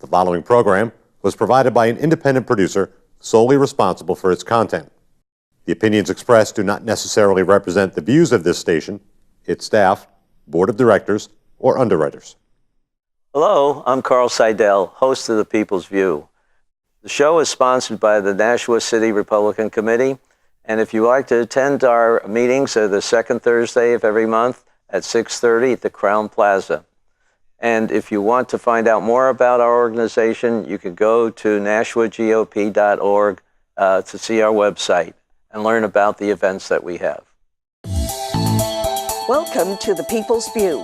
The following program was provided by an independent producer solely responsible for its content. The opinions expressed do not necessarily represent the views of this station, its staff, board of directors, or underwriters. Hello, I'm Carl Seidel, host of The People's View. The show is sponsored by the Nashua City Republican Committee, and if you like to attend our meetings, they're the second Thursday of every month at 6:30 at the Crown Plaza. And if you want to find out more about our organization, you can go to nashuagop.org to see our website and learn about the events that we have. Welcome to The People's View.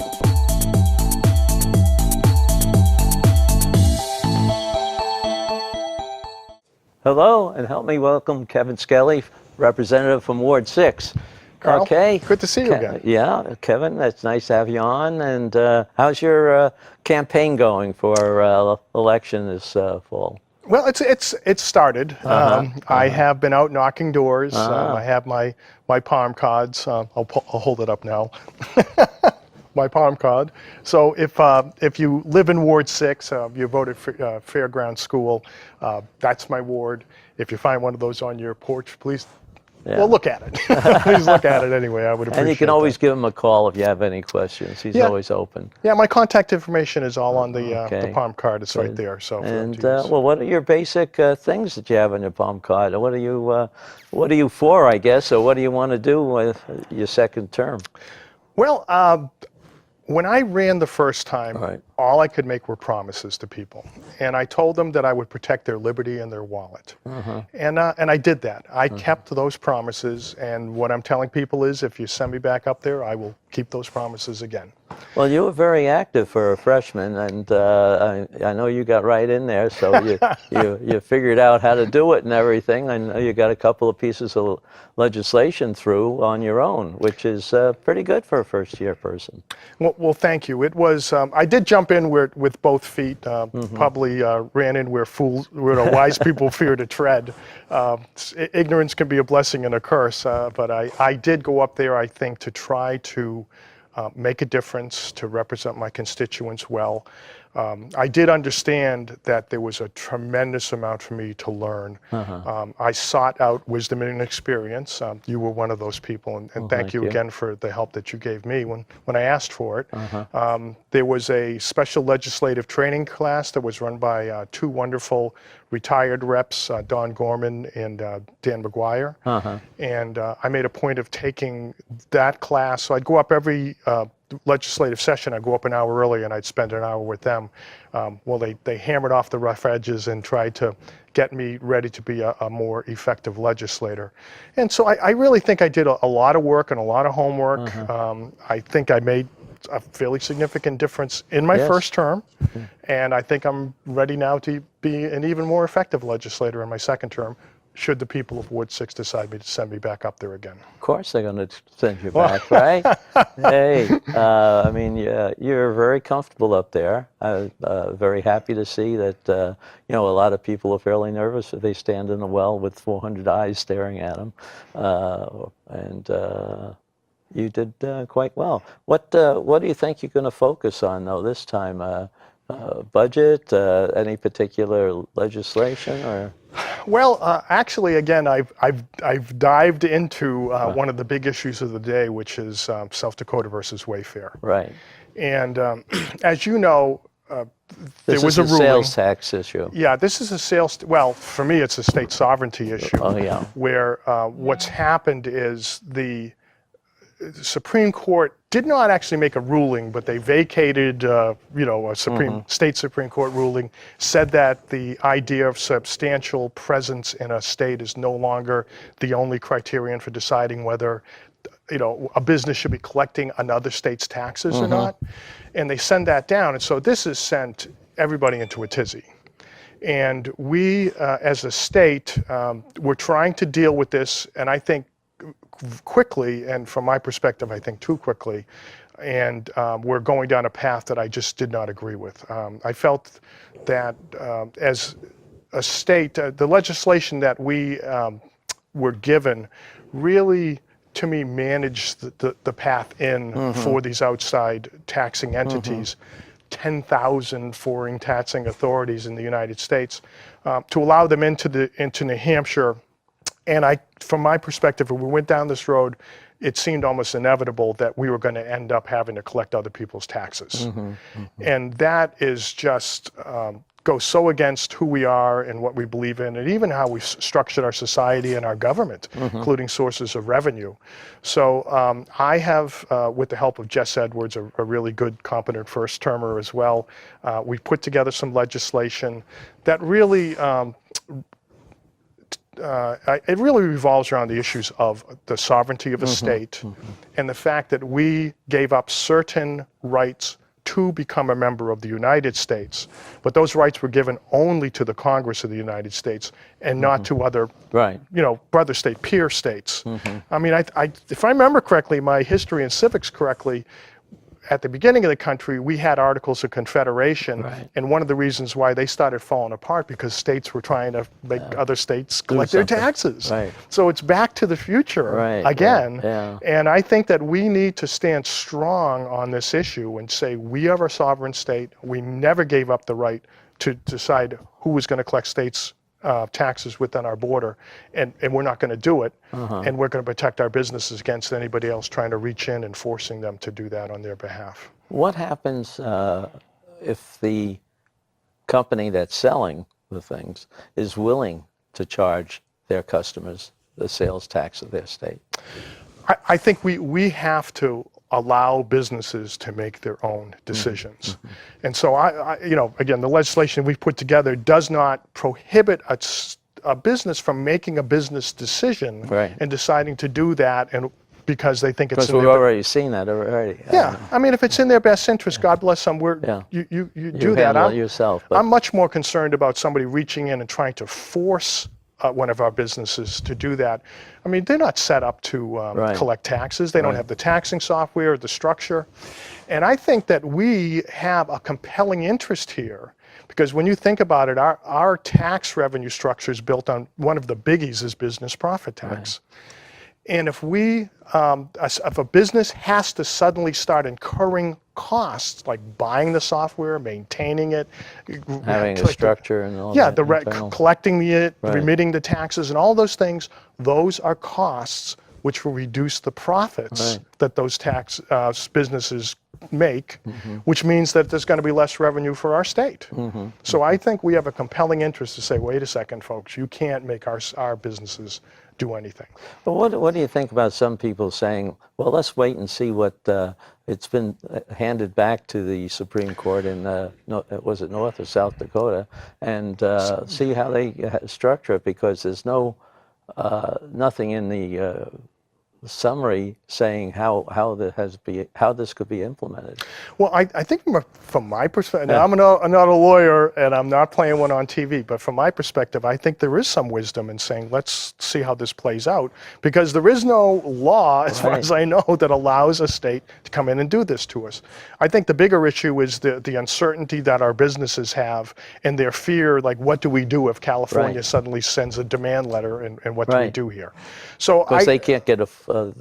Hello, and help me welcome Kevin Scully, representative from Ward 6. Carl, okay. good to see you again. Yeah, Kevin, it's nice to have you on. And how's your campaign going for election this fall? Well, it's started. I have been out knocking doors. I have my palm cards. I'll hold it up now. My palm card. So if you live in Ward 6, you voted for Fairground School, that's my ward. If you find one of those on your porch, please. Yeah. Well, look at it. Please look at it anyway. I would appreciate it. And you can always give him a call if you have any questions. He's always open. Yeah, my contact information is all on the palm card. It's right there. So. And well, what are your basic things that you have on your palm card? What are you for, I guess, or what do you want to do with your second term? Well, when I ran the first time, all I could make were promises to people. And I told them that I would protect their liberty and their wallet. And I did that. I kept those promises. And what I'm telling people is, if you send me back up there, I will keep those promises again. Well, you were very active for a freshman, and I know you got right in there, so you figured out how to do it and everything. I know you got a couple of pieces of legislation through on your own, which is pretty good for a first-year person. Well, thank you. It was. I did jump in with both feet. Probably ran in where wise people fear to tread. Ignorance can be a blessing and a curse, but I did go up there, I think, to try to make a difference, to represent my constituents well. I did understand that there was a tremendous amount for me to learn. I sought out wisdom and experience. You were one of those people, and thank you again for the help that you gave me when I asked for it. There was a special legislative training class that was run by two wonderful retired reps, Don Gorman and Dan McGuire. And I made a point of taking that class. So I'd go up every legislative session. I'd go up an hour early and I'd spend an hour with them. Well, they hammered off the rough edges and tried to get me ready to be a more effective legislator. And so I really think I did a lot of work and a lot of homework. I think I made a fairly significant difference in my first term, and I think I'm ready now to be an even more effective legislator in my second term, should the people of Ward 6 decide to send me back up there again. Of course they're going to send you back, right? Hey, I mean, you're very comfortable up there. I'm very happy to see that, a lot of people are fairly nervous if they stand in a well with 400 eyes staring at them. You did quite well. What do you think you're going to focus on, though, this time? Budget, any particular legislation, or? Well, actually, again, I've dived into one of the big issues of the day, which is South Dakota versus Wayfair. Right. And as you know, there was a ruling. Sales tax issue. Yeah, this is a sales. Well, for me, it's a state sovereignty issue. Oh yeah. Where what's happened is the Supreme Court did not actually make a ruling, but they vacated, a state Supreme Court ruling, said that the idea of substantial presence in a state is no longer the only criterion for deciding whether, a business should be collecting another state's taxes or not. And they send that down. And so this has sent everybody into a tizzy. And we, as a state, we're trying to deal with this, and I think quickly, and from my perspective, I think too quickly, and we're going down a path that I just did not agree with. I felt that as a state, the legislation that we were given really, to me, managed the path in for these outside taxing entities 10,000 foreign taxing authorities in the United States, to allow them into New Hampshire. And from my perspective, when we went down this road, it seemed almost inevitable that we were going to end up having to collect other people's taxes. And that is just goes so against who we are and what we believe in, and even how we've structured our society and our government, including sources of revenue. So I have, with the help of Jess Edwards, a really good, competent first-termer as well, we put together some legislation that really it really revolves around the issues of the sovereignty of a state and the fact that we gave up certain rights to become a member of the United States, but those rights were given only to the Congress of the United States and not to other, brother state, peer states. I mean, if I remember correctly, my history and civics correctly, at the beginning of the country, we had Articles of Confederation, and one of the reasons why they started falling apart because states were trying to make other states collect their taxes. So it's back to the future again, and I think that we need to stand strong on this issue and say we are a sovereign state. We never gave up the right to decide who was going to collect states' taxes within our border, and we're not going to do it, and we're going to protect our businesses against anybody else trying to reach in and forcing them to do that on their behalf. What happens if the company that's selling the things is willing to charge their customers the sales tax of their state? I think we have to allow businesses to make their own decisions. And so again, the legislation we've put together does not prohibit a business from making a business decision and deciding to do that, and because they think it's because we've already seen that already. Yeah, I mean, if it's in their best interest, God bless them. You do that. Handle it yourself. But I'm much more concerned about somebody reaching in and trying to force one of our businesses to do that. I mean, they're not set up to collect taxes. They don't have the taxing software, the structure. And I think that we have a compelling interest here, because when you think about it, our tax revenue structure is built on one of the biggies is business profit tax. And if if a business has to suddenly start incurring costs like buying the software, maintaining it, having a structure and all that, collecting it, remitting the taxes, and all those things, those are costs which will reduce the profits that those tax businesses make, which means that there's going to be less revenue for our state. So I think we have a compelling interest to say, wait a second, folks, you can't make our businesses do anything. But what do you think about some people saying, well, let's wait and see what it's been handed back to the Supreme Court in, was it North or South Dakota, and see how they structure it, because there's nothing in the summary saying how this could be implemented. Well, I think from my perspective, now I'm not a lawyer and I'm not playing one on TV, but from my perspective, I think there is some wisdom in saying, let's see how this plays out, because there is no law, as far as I know, that allows a state to come in and do this to us. I think the bigger issue is the uncertainty that our businesses have and their fear, like, what do we do if California suddenly sends a demand letter, and what do we do here? So because they can't get a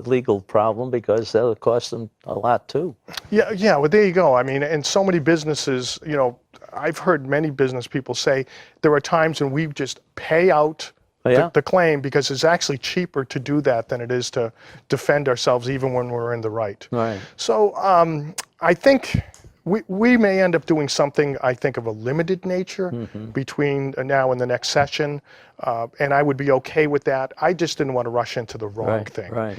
legal problem, because that'll cost them a lot too. Yeah, well, there you go. I mean, and so many businesses, I've heard many business people say there are times when we just pay out the claim because it's actually cheaper to do that than it is to defend ourselves even when we're in the right. So I think we may end up doing something, I think, of a limited nature between now and the next session, and I would be okay with that. I just didn't want to rush into the wrong thing.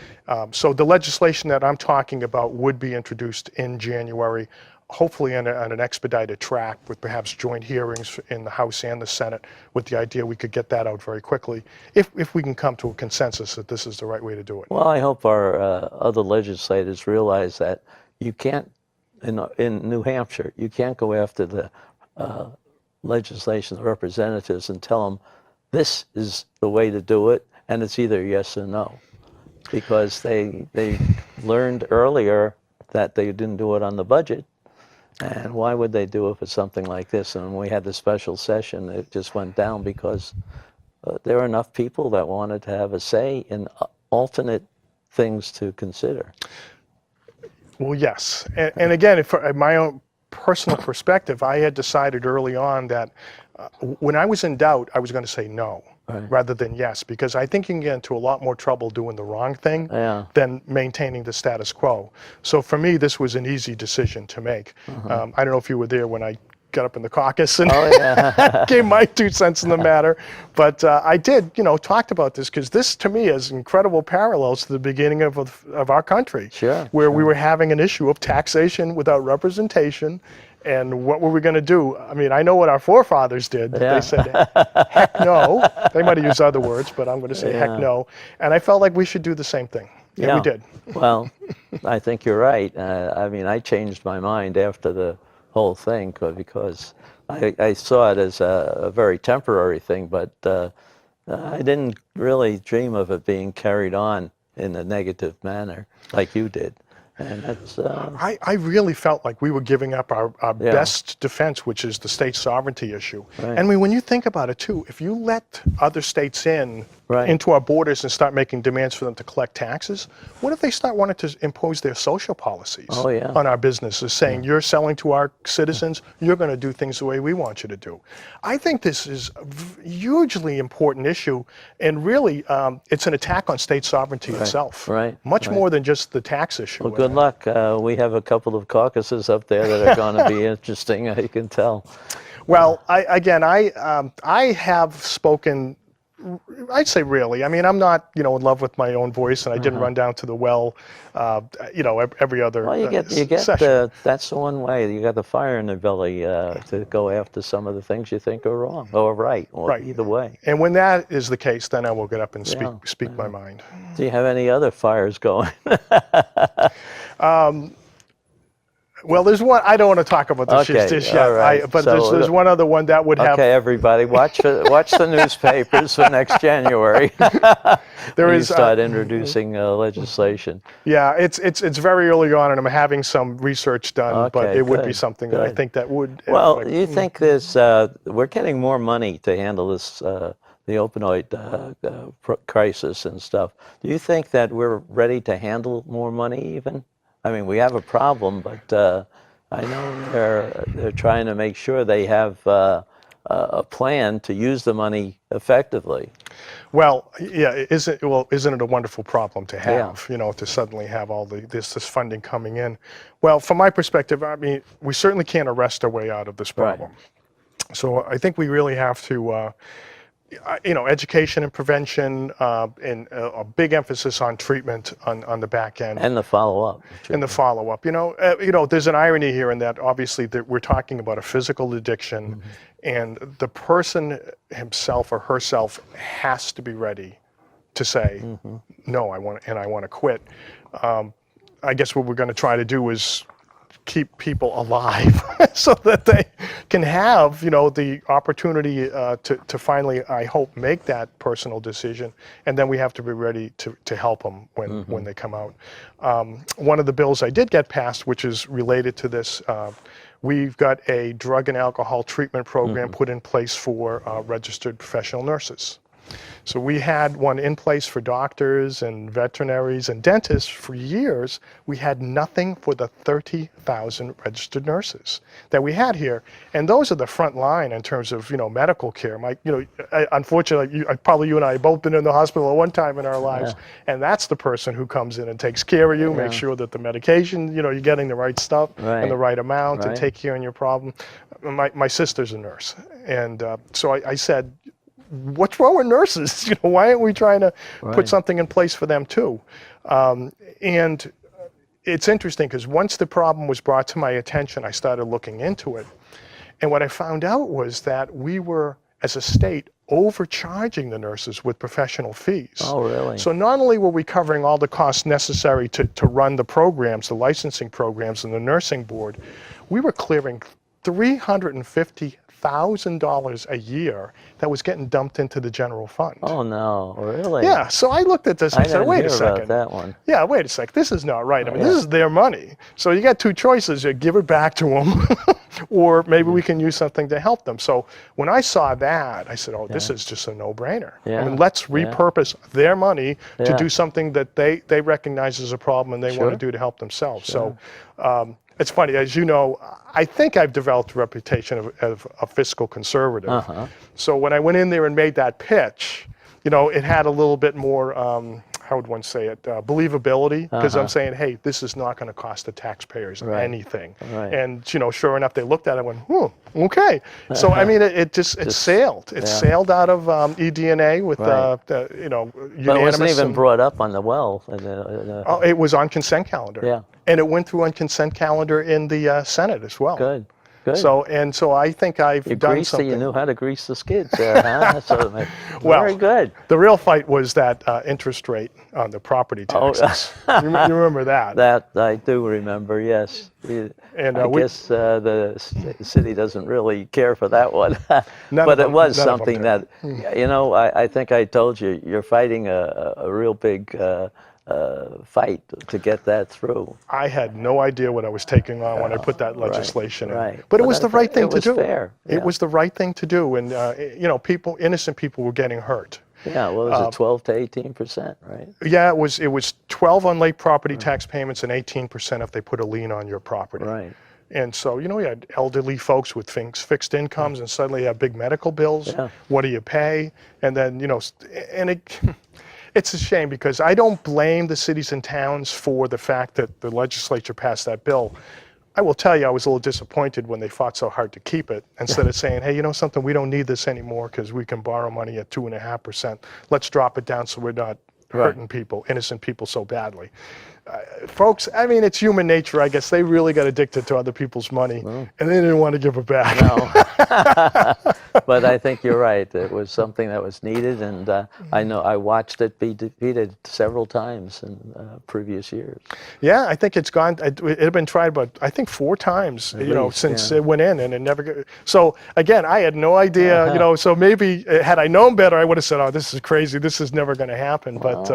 So the legislation that I'm talking about would be introduced in January, hopefully on an expedited track with perhaps joint hearings in the House and the Senate, with the idea we could get that out very quickly if we can come to a consensus that this is the right way to do it. Well, I hope our other legislators realize that you can't, in New Hampshire, you can't go after the legislation representatives and tell them this is the way to do it, and it's either yes or no, because they learned earlier that they didn't do it on the budget, and why would they do it for something like this? And when we had the special session, it just went down because there were enough people that wanted to have a say in alternate things to consider. Well, yes, and again, for my own personal perspective, I had decided early on that when I was in doubt, I was going to say no rather than yes, because I think you can get into a lot more trouble doing the wrong thing than maintaining the status quo. So for me, this was an easy decision to make. I don't know if you were there when I got up in the caucus and gave my 2 cents in the matter. But I did, talked about this because this, to me, is incredible parallels to the beginning of our country, where we were having an issue of taxation without representation. And what were we going to do? I mean, I know what our forefathers did. They said, heck no. They might have used other words, but I'm going to say heck no. And I felt like we should do the same thing. And we did. Well, I think you're right. I mean, I changed my mind after the whole thing because I saw it as a very temporary thing, but I didn't really dream of it being carried on in a negative manner like you did. And that's, I really felt like we were giving up our best defense, which is the state sovereignty issue. And I mean, when you think about it too, if you let other states into our borders and start making demands for them to collect taxes, what if they start wanting to impose their social policies on our businesses, saying you're selling to our citizens, you're going to do things the way we want you to do? I think this is a hugely important issue, and really it's an attack on state sovereignty itself, much more than just the tax issue. Well, good luck. We have a couple of caucuses up there that are going to be interesting, you can tell. Well, I have spoken, I'd say really. I mean, I'm not, in love with my own voice, and I didn't run down to the well, every other well, you get session. that's the one way. You got the fire in the belly to go after some of the things you think are wrong or right, or either way. And when that is the case, then I will get up and speak my mind. Do you have any other fires going? Well, there's one. I don't want to talk about this just yet. Right. But there's one other one that would have. Okay, everybody, watch the newspapers for next January. There is is start introducing legislation. Yeah, it's very early on, and I'm having some research done. But it would be something that I think that would. Well, you think there's we're getting more money to handle this the opioid crisis and stuff. Do you think that we're ready to handle more money even? I mean, we have a problem, but I know they're trying to make sure they have a plan to use the money effectively. Well, yeah, isn't it a wonderful problem to have? To suddenly have all this funding coming in. Well, from my perspective, I mean, we certainly can't arrest our way out of this problem. So I think we really have to. Education and prevention, and a big emphasis on treatment on the back end. And the follow-up. And the follow-up. There's an irony here in that obviously that we're talking about a physical addiction, and the person himself or herself has to be ready to say, no, I want to quit. I guess what we're going to try to do is keep people alive so that they can have, the opportunity to finally, I hope, make that personal decision. And then we have to be ready to help them when they come out. One of the bills I did get passed, which is related to this, we've got a drug and alcohol treatment program put in place for registered professional nurses. So we had one in place for doctors and veterinaries and dentists for years. We had nothing for the 30,000 registered nurses that we had here. And those are the front line in terms of, medical care. Unfortunately, probably you and I have both been in the hospital at one time in our lives. And that's the person who comes in and takes care of you, makes sure that the medication, you're getting the right stuff and the right amount and take care of your problem. My sister's a nurse. And so I said, what's wrong with nurses? Why aren't we trying to put something in place for them too? And it's interesting because once the problem was brought to my attention, I started looking into it. And what I found out was that we were, as a state, overcharging the nurses with professional fees. Oh, really? So not only were we covering all the costs necessary to run the programs, the licensing programs and the nursing board, we were clearing $350,000 a year that was getting dumped into the general fund. Oh no, really? Yeah, so I looked at this and I said, wait a second. About that one. Yeah, wait a sec, this is not right. I mean, this is their money. So you got two choices, you give it back to them, or maybe we can use something to help them. So when I saw that, I said, oh, this is just a no-brainer. I mean, let's repurpose their money to do something that they recognize as a problem and they want to do to help themselves. So It's funny, as you know, I think I've developed a reputation of a fiscal conservative. So when I went in there and made that pitch, you know, it had a little bit more, how would one say it, believability, because I'm saying, hey, this is not going to cost the taxpayers anything. And, you know, sure enough, they looked at it and went, okay. So, I mean, it sailed. It sailed out of ED&A with, you know, unanimous. But it wasn't even brought up on the well. Oh, it was on consent calendar. Yeah. And it went through on consent calendar in the Senate as well. Good. Good. So I think I've done something. You knew how to grease the skids there, huh? So, well, very good. The real fight was that interest rate on the property taxes. You remember that? That I do remember, yes. And I guess the city doesn't really care for that one. But it was something that, you know, I think I told you, you're fighting a real big fight to get that through. I had no idea what I was taking on when I put that legislation in. Right. But it was the right thing to do. It was fair. It was the right thing to do. And, you know, innocent people were getting hurt. Yeah, well, was it 12 to 18%, right? Yeah, it was 12 on late property tax payments and 18% if they put a lien on your property. Right. And so, you know, you had elderly folks with fixed incomes and suddenly you have big medical bills. Yeah. What do you pay? And then, you know, and it's a shame because I don't blame the cities and towns for the fact that the legislature passed that bill. I will tell you, I was a little disappointed when they fought so hard to keep it instead of saying, hey, you know something, we don't need this anymore because we can borrow money at 2.5%. Let's drop it down so we're not hurting people, innocent people so badly. Folks, I mean, it's human nature, I guess. They really got addicted to other people's money, and they didn't want to give it back. No. But I think you're right. It was something that was needed, and I know I watched it be defeated several times in previous years. Yeah, I think it had been tried, but I think 4 times, you know, since it went in, and it never. So again, I had no idea, you know. So maybe had I known better, I would have said, "Oh, this is crazy. This is never going to happen." But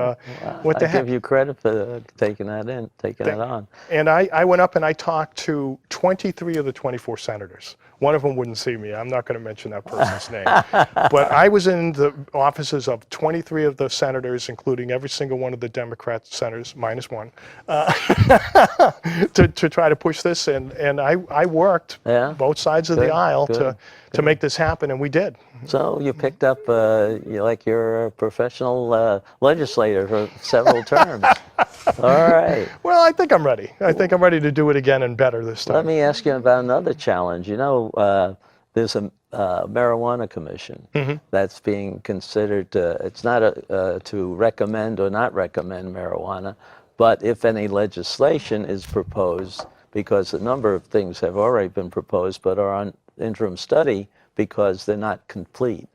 what the heck? I give you credit for taking it on. And I went up and I talked to 23 of the 24 senators. One of them wouldn't see me. I'm not going to mention that person's name. But I was in the offices of 23 of the senators, including every single one of the Democrat senators, minus one, to try to push this. And I worked both sides of the aisle to make this happen, and we did. So you picked up, you're a professional legislator for several terms. All right. Well, I think I'm ready. I think I'm ready to do it again and better this time. Let me ask you about another challenge. You know, there's a marijuana commission that's being considered. It's not to recommend or not recommend marijuana, but if any legislation is proposed, because a number of things have already been proposed but are on interim study because they're not complete.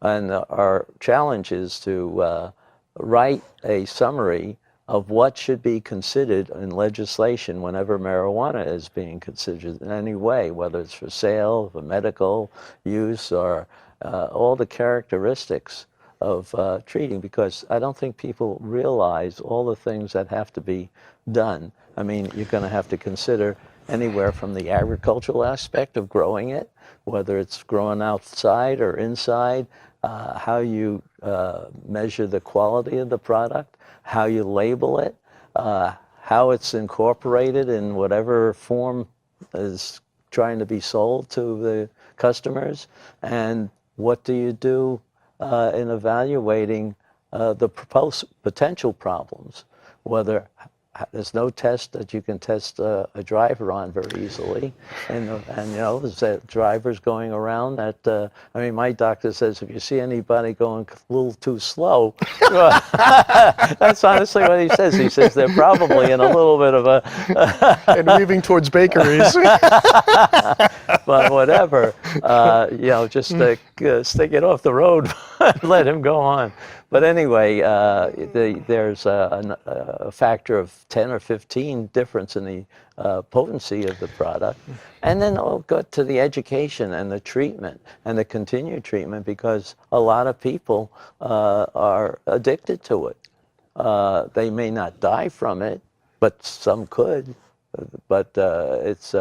And our challenge is to write a summary of what should be considered in legislation whenever marijuana is being considered in any way, whether it's for sale, for medical use, or all the characteristics of treating, because I don't think people realize all the things that have to be done. I mean, you're going to have to consider anywhere from the agricultural aspect of growing it, whether it's grown outside or inside, how you measure the quality of the product, how you label it, how it's incorporated in whatever form is trying to be sold to the customers, and what do you do in evaluating the proposed potential problems, whether there's no test that you can test a driver on very easily, and you know, there's drivers going around that. I mean, my doctor says if you see anybody going a little too slow, that's honestly what he says. He says they're probably in a little bit of a and weaving towards bakeries. But whatever, you know, just stick it off the road, and let him go on. But anyway, there's a factor of 10 or 15 difference in the potency of the product. And then I'll go to the education and the treatment and the continued treatment, because a lot of people are addicted to it. They may not die from it, but some could. But there is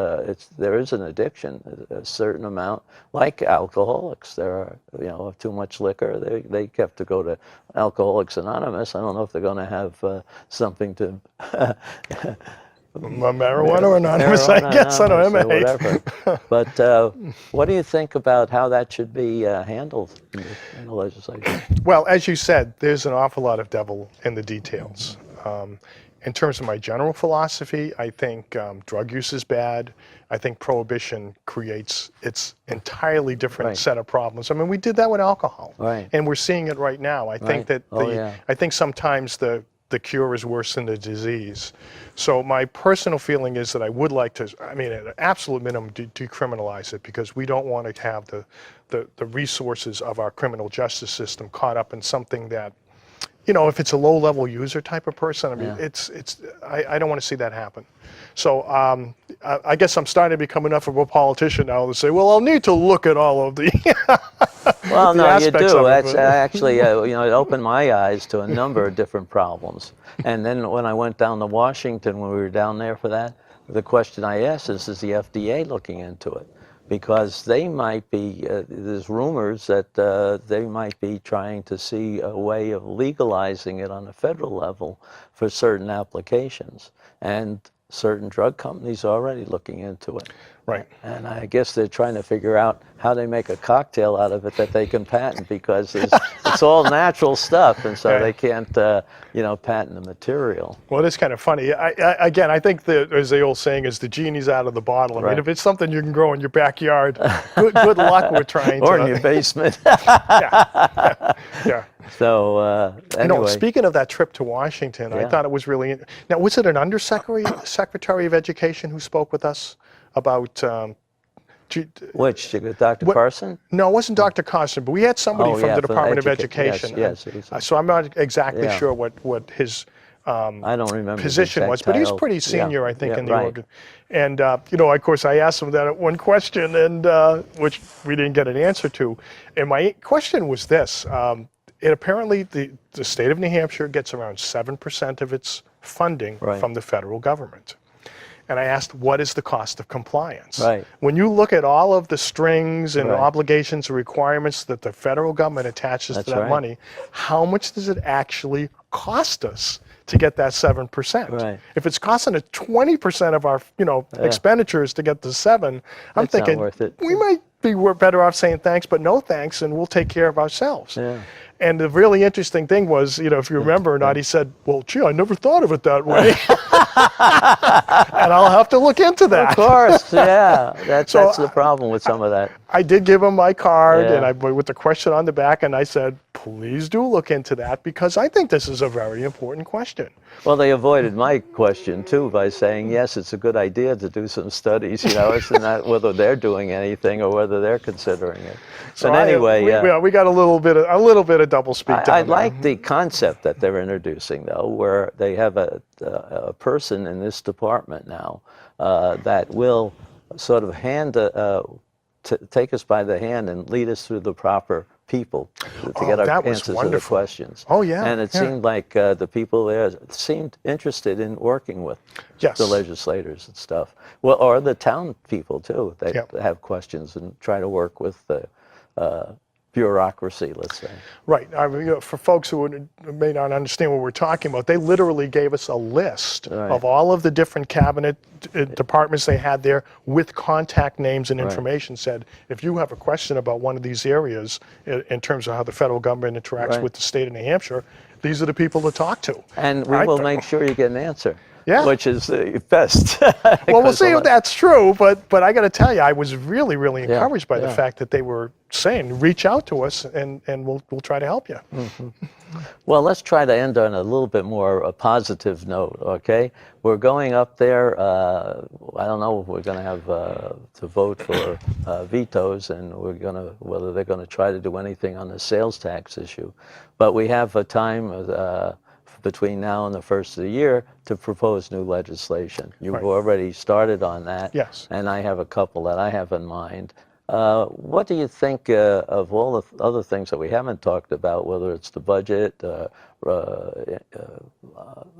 an addiction, a certain amount, like alcoholics. There are, you know, too much liquor, they have to go to Alcoholics Anonymous. I don't know if they're going to have something to Marijuana or anonymous, I marijuana guess. I don't know, anonymous or MMA. whatever. But what do you think about how that should be handled in the legislature? Well, as you said, there's an awful lot of devil in the details. In terms of my general philosophy, I think drug use is bad. I think prohibition creates its entirely different Right. set of problems. I mean, we did that with alcohol, Right. and we're seeing it right now. I think Right. that I think sometimes the cure is worse than the disease. So my personal feeling is that I would like to, I mean, at an absolute minimum, decriminalize it, because we don't want to have the resources of our criminal justice system caught up in something that, you know, if it's a low-level user type of person, I mean, I don't want to see that happen. So I guess I'm starting to become enough of a politician now to say, well, I'll need to look at all of the Well, the no, you aspects do. of it, That's but- actually, you know, it opened my eyes to a number of different problems. And then when I went down to Washington, when we were down there for that, the question I asked is the FDA looking into it? Because they might be, there's rumors that they might be trying to see a way of legalizing it on a federal level for certain applications. And certain drug companies are already looking into it. Right. And I guess they're trying to figure out how they make a cocktail out of it that they can patent, because it's all natural stuff, and so they can't, you know, patent the material. Well, it is kind of funny. Again, I think that, as the old saying is, the genie's out of the bottle. I mean, Right. if it's something you can grow in your backyard, good luck with trying Or to. in your basement. Yeah. So You anyway. know, speaking of that trip to Washington, I Yeah. thought it was really. Now, was it an Secretary of Education who spoke with us about? Which, Dr. Carson? No, it wasn't Dr. Carson, but we had somebody Oh, from yeah, the from Department of Yes, Education. yes. So I'm not exactly Yeah. sure what his I don't remember the position exact was, but he was title. pretty senior, Yeah, I think, yeah, in the right. organ. And you know, of course, I asked him that one question, and which we didn't get an answer to. And my question was this: it apparently the state of New Hampshire gets around 7% of its funding Right. from the federal government. And I asked, what is the cost of compliance? Right. When you look at all of the strings and Right. obligations and requirements that the federal government attaches That's to that right. money, how much does it actually cost us to get that 7%? Right. If it's costing us 20% of our, you know, expenditures to get the 7, I'm It's not thinking worth it. we might be better off saying thanks, but no thanks, and we'll take care of ourselves. Yeah. And the really interesting thing was, you know, if you remember or not, he said, well, gee, I never thought of it that way. And I'll have to look into that. Of course, yeah. That's So, the problem with some of that. I did give him my card, Yeah. and I with the question on the back, and I said, please do look into that, because I think this is a very important question. Well, they avoided my question too by saying, yes, it's a good idea to do some studies. You know, it's not whether they're doing anything or whether they're considering it. So But anyway, we got a little bit of double speak down I there. like the concept that they're introducing, though, where they have a person in this department now that will sort of take us by the hand and lead us through the proper people to get our that was answers to the wonderful. questions. Oh, yeah, And it yeah. seemed like the people there seemed interested in working with Yes. the legislators and stuff. Well, or the town people too. They Yep. have questions and try to work with the bureaucracy, let's say. Right. I mean, you know, for folks who may not understand what we're talking about, they literally gave us a list Right. of all of the different cabinet departments they had there with contact names and Right. information. Said, if you have a question about one of these areas in terms of how the federal government interacts Right. with the state of New Hampshire, these are the people to talk to. And we will make sure you get an answer. Yeah. Which is the best. Well, we'll Because see a if lot- that's true, but I got to tell you, I was really, really Yeah, encouraged by the yeah. fact that they were saying, reach out to us, and we'll try to help you. Well, let's try to end on a little bit more a positive note, okay? We're going up there, I don't know if we're going to have to vote for vetoes, and whether they're going to try to do anything on the sales tax issue. But we have a time between now and the first of the year to propose new legislation. You've Right. already started on that. Yes. And I have a couple that I have in mind. What do you think of all the other things that we haven't talked about, whether it's the budget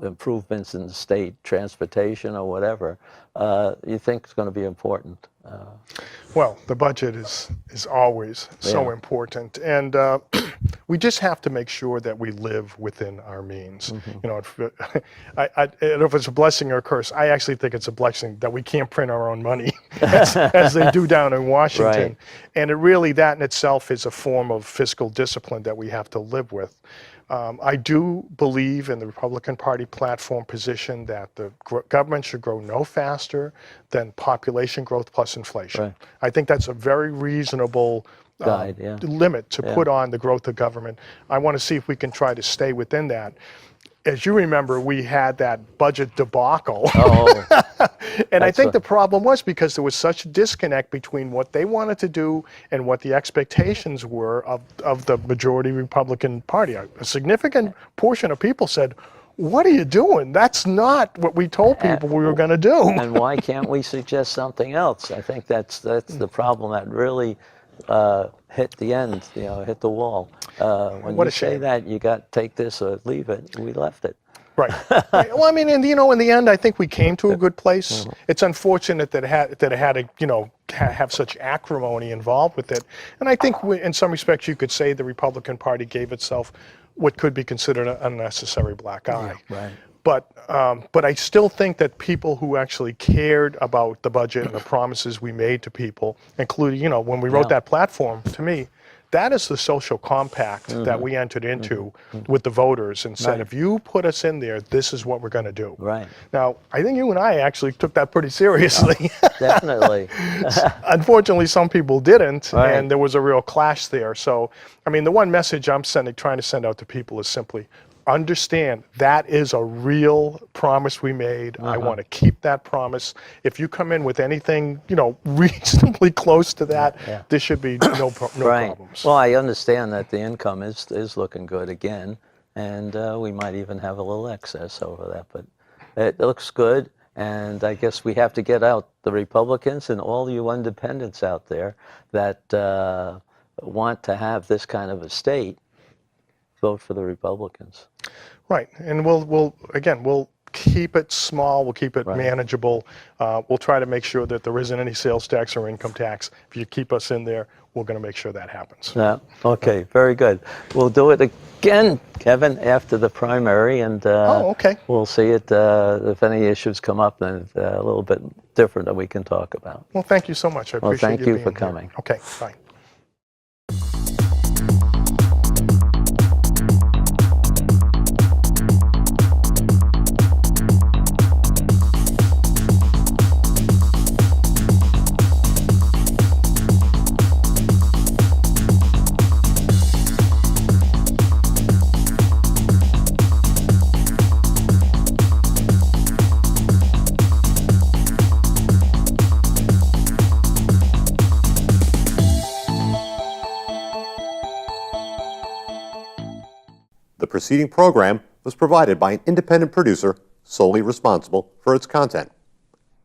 improvements in state transportation or whatever, you think is going to be important? Well, the budget is always so Yeah. important, and we just have to make sure that we live within our means. You know, I don't know if it's a blessing or a curse. I actually think it's a blessing that we can't print our own money as they do down in Washington, Right. and that in itself is a form of fiscal discipline that we have to live with. I do believe in the Republican Party platform position that the government should grow no faster than population growth plus inflation. Right. I think that's a very reasonable Guide, yeah. limit to Yeah. put on the growth of government. I want to see if we can try to stay within that. As you remember, we had that budget debacle. Oh, And I That's think a- the problem was because there was such a disconnect between what they wanted to do and what the expectations were of the majority Republican Party. A significant portion of people said, "What are you doing? That's not what we told people we were going to do." and why can't we suggest something else? I think that's the problem that really hit the end, hit the wall. When What you a say shame. that, you got take this or leave it. We left it. Right. Right. Well, I mean, and in the end, I think we came to a good place. It's unfortunate that it had to, have such acrimony involved with it. And I think in some respects, you could say the Republican Party gave itself what could be considered an unnecessary black eye. Right. But I still think that people who actually cared about the budget and the promises we made to people, including, when we wrote Yeah. that platform, to me, that is the social compact that we entered into with the voters and said, Right. if you put us in there, this is what we're going to do. Right. Now, I think you and I actually took that pretty seriously. Definitely. Unfortunately, some people didn't, Right. and there was a real clash there. So, I mean, the one message I'm trying to send out to people is simply, understand that is a real promise we made. I want to keep that promise. If you come in with anything, reasonably close to that, Yeah. there should be no Right. problems. Well, I understand that the income is looking good again, and we might even have a little excess over that, but it looks good. And I guess we have to get out the Republicans and all you independents out there that want to have this kind of a state, vote for the Republicans. Right, and we'll keep it small, we'll keep it Right. manageable. We'll try to make sure that there isn't any sales tax or income tax. If you keep us in there, we're going to make sure that happens. Yeah. Okay. Very good. We'll do it again, Kevin, after the primary, and Okay. we'll see it. If any issues come up, then it's a little bit different that we can talk about. Well, thank you so much. I Well, appreciate thank you being for here. coming. Okay, bye. The preceding program was provided by an independent producer solely responsible for its content.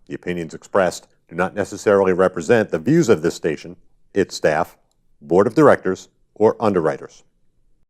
The opinions expressed do not necessarily represent the views of this station, its staff, board of directors, or underwriters.